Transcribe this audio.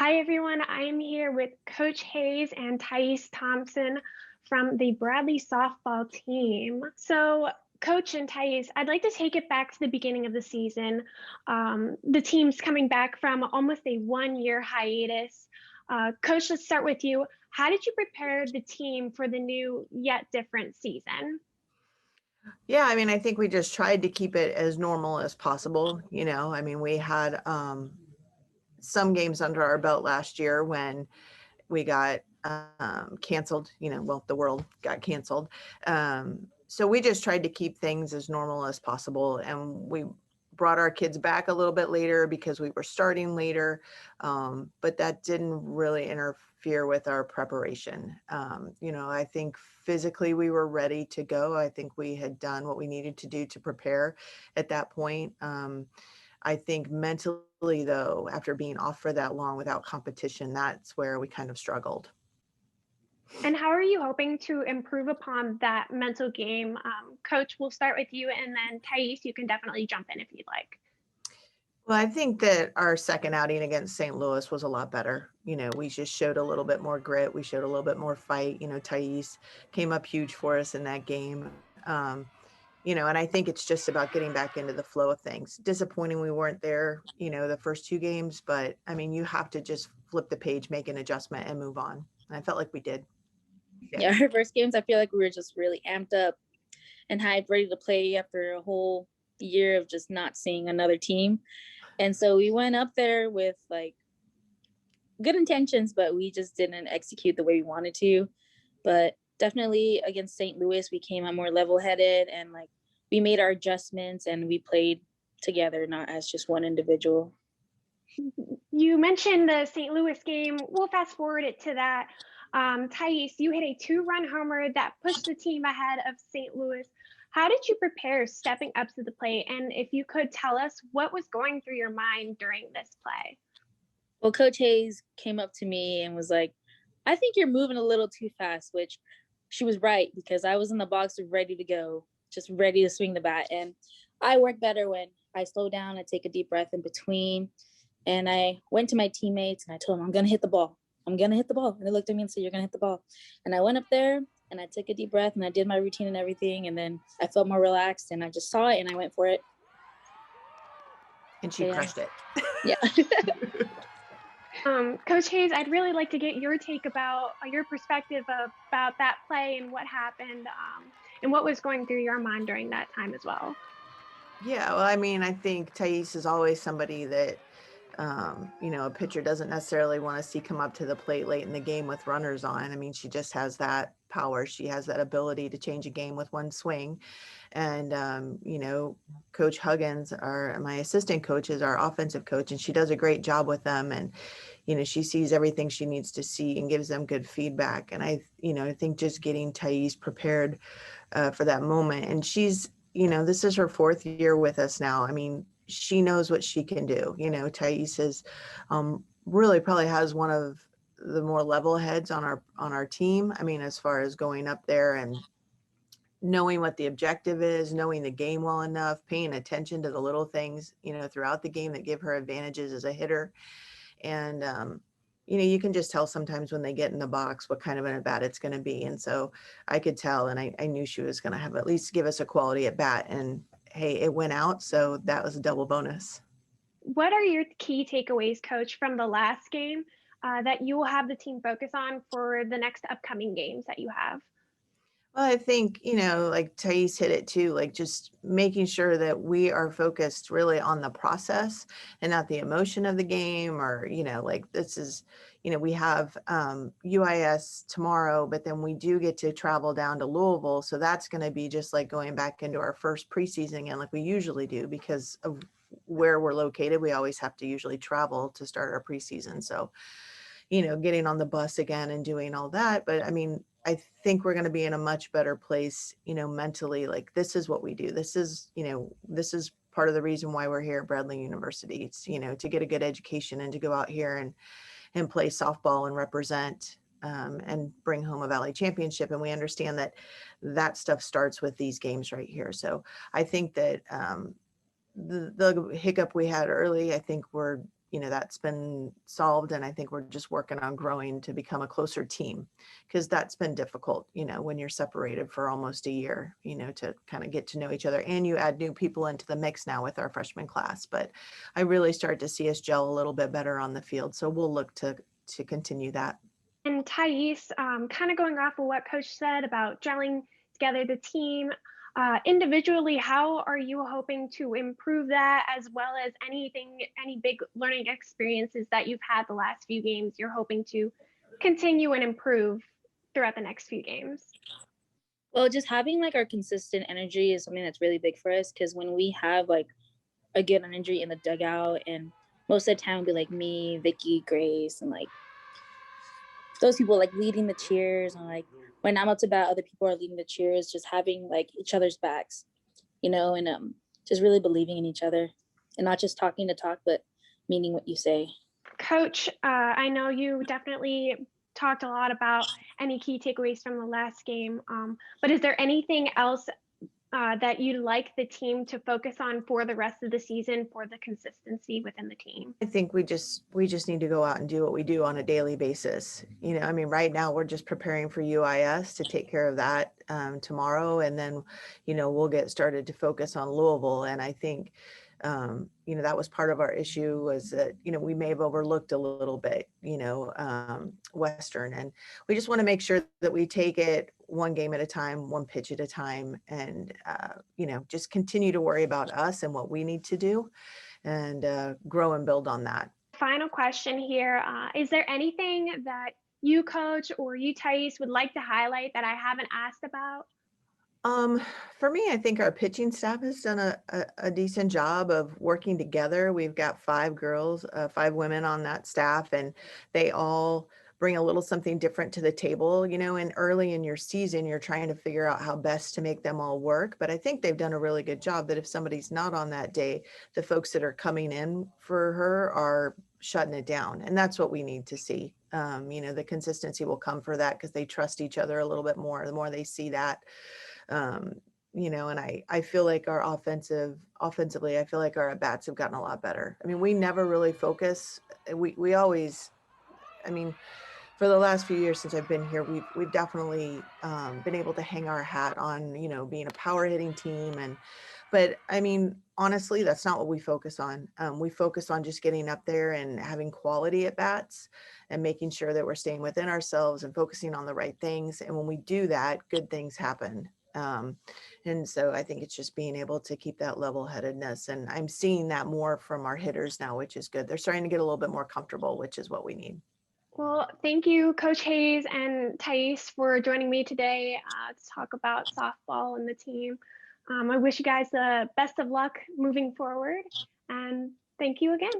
Hi, everyone. I am here with Coach Hayes and Taise Thompson from the Bradley softball team. So, Coach and Thais, I'd like to take it back to the beginning of the season. The team's coming back from almost a 1 year hiatus. Coach, let's start with you. How did you prepare the team for the new yet different season? Yeah, I mean, I think we just tried to keep it as normal as possible. I mean, we had some games under our belt last year when we got canceled, well, the world got canceled. So we just tried to keep things as normal as possible. And we brought our kids back a little bit later because we were starting later. But that didn't really interfere with our preparation. I think physically we were ready to go. I think we had done what we needed to do to prepare at that point. I think mentally, though, after being off for that long without competition, that's where we kind of struggled. And how are you hoping to improve upon that mental game? Coach, we'll start with you, and then Thais, you can definitely jump in if you'd like. Well, I think that our second outing against St. Louis was a lot better. We just showed a little bit more grit. We showed a little bit more fight. Thais came up huge for us in that game. And I think it's just about getting back into the flow of things. Disappointing we weren't there, the first two games, but I mean, you have to just flip the page, make an adjustment, and move on. And I felt like we did. Yeah, our first games, I feel like we were just really amped up and hyped, ready to play after a whole year of just not seeing another team. And so we went up there with like good intentions, but we just didn't execute the way we wanted to. But definitely against St. Louis, we came out more level headed and like we made our adjustments and we played together, not as just one individual. You mentioned the St. Louis game. We'll fast forward it to that. Thais, you hit a 2-run homer that pushed the team ahead of St. Louis. How did you prepare stepping up to the plate? And if you could tell us what was going through your mind during this play? Well, Coach Hayes came up to me and was like, I think you're moving a little too fast, which she was right because I was in the box ready to go, just ready to swing the bat. And I work better when I slow down, I take a deep breath in between. And I went to my teammates and I told them, I'm going to hit the ball. I'm going to hit the ball. And they looked at me and said, you're going to hit the ball. And I went up there and I took a deep breath and I did my routine and everything. And then I felt more relaxed and I just saw it and I went for it. And she crushed it. Yeah. Coach Hayes, I'd really like to get your take about your perspective about that play and what happened, and what was going through your mind during that time as well. Yeah, well, I mean, I think Thais is always somebody that, a pitcher doesn't necessarily want to see come up to the plate late in the game with runners on. I mean, she just has that power. She has that ability to change a game with one swing. And, Coach Huggins, my assistant coach, is our offensive coach, and she does a great job with them. And, she sees everything she needs to see and gives them good feedback. And I think just getting Thais prepared for that moment. And she's, this is her fourth year with us now. I mean, she knows what she can do. Thais is really probably has one of the more level heads on our team. I mean, as far as going up there and knowing what the objective is, knowing the game well enough, paying attention to the little things, throughout the game that give her advantages as a hitter. And, you can just tell sometimes when they get in the box what kind of an at bat it's going to be. And so I could tell, and I knew she was going to have at least give us a quality at bat. And hey, it went out. So that was a double bonus. What are your key takeaways, Coach, from the last game that you will have the team focus on for the next upcoming games that you have? Well, I think, like Thais hit it too, like just making sure that we are focused really on the process and not the emotion of the game or, like this is, we have UIS tomorrow, but then we do get to travel down to Louisville. So that's going to be just like going back into our first preseason again, like we usually do because of where we're located. We always have to usually travel to start our preseason. So, getting on the bus again and doing all that. But I mean, I think we're going to be in a much better place, mentally. Like this is what we do. This is part of the reason why we're here at Bradley University. It's, to get a good education and to go out here and play softball and represent and bring home a Valley championship. And we understand that stuff starts with these games right here. So I think that the hiccup we had early, I think we're that's been solved. And I think we're just working on growing to become a closer team, because that's been difficult, when you're separated for almost a year, to kind of get to know each other. And you add new people into the mix now with our freshman class. But I really start to see us gel a little bit better on the field. So we'll look to continue that. And Thais, kind of going off of what Coach said about gelling together the team, individually, how are you hoping to improve that, as well as any big learning experiences that you've had the last few games you're hoping to continue and improve throughout the next few games? Well, just having like our consistent energy is something that's really big for us, because when we have like a good energy in the dugout, and most of the time it'll be like me, Vicky, Grace, and like those people like leading the cheers, and like when I'm up to bat, other people are leading the cheers, just having like each other's backs, and just really believing in each other, and not just talking to talk, but meaning what you say. Coach, I know you definitely talked a lot about any key takeaways from the last game, but is there anything else that you'd like the team to focus on for the rest of the season for the consistency within the team? I think we just need to go out and do what we do on a daily basis. Right now we're just preparing for UIS to take care of that tomorrow. And then, we'll get started to focus on Louisville. And I think, that was part of our issue, was that, we may have overlooked a little bit, Western. And we just want to make sure that we take it one game at a time, one pitch at a time, and, just continue to worry about us and what we need to do, and grow and build on that. Final question here. Is there anything that you, Coach, or you, Thais, would like to highlight that I haven't asked about? For me, I think our pitching staff has done a decent job of working together. We've got 5 women on that staff, and they all bring a little something different to the table. And early in your season, you're trying to figure out how best to make them all work. But I think they've done a really good job that if somebody's not on that day, the folks that are coming in for her are shutting it down. And that's what we need to see. The consistency will come for that, because they trust each other a little bit more, the more they see that. And I feel like our offensively, I feel like our at-bats have gotten a lot better. We never really focus. We always, for the last few years since I've been here, we've definitely been able to hang our hat on, being a power hitting team. But honestly, that's not what we focus on. We focus on just getting up there and having quality at bats, and making sure that we're staying within ourselves and focusing on the right things. And when we do that, good things happen. And so I think it's just being able to keep that level-headedness. And I'm seeing that more from our hitters now, which is good. They're starting to get a little bit more comfortable, which is what we need. Well, thank you, Coach Hayes and Thais, for joining me today to talk about softball and the team. I wish you guys the best of luck moving forward, and thank you again.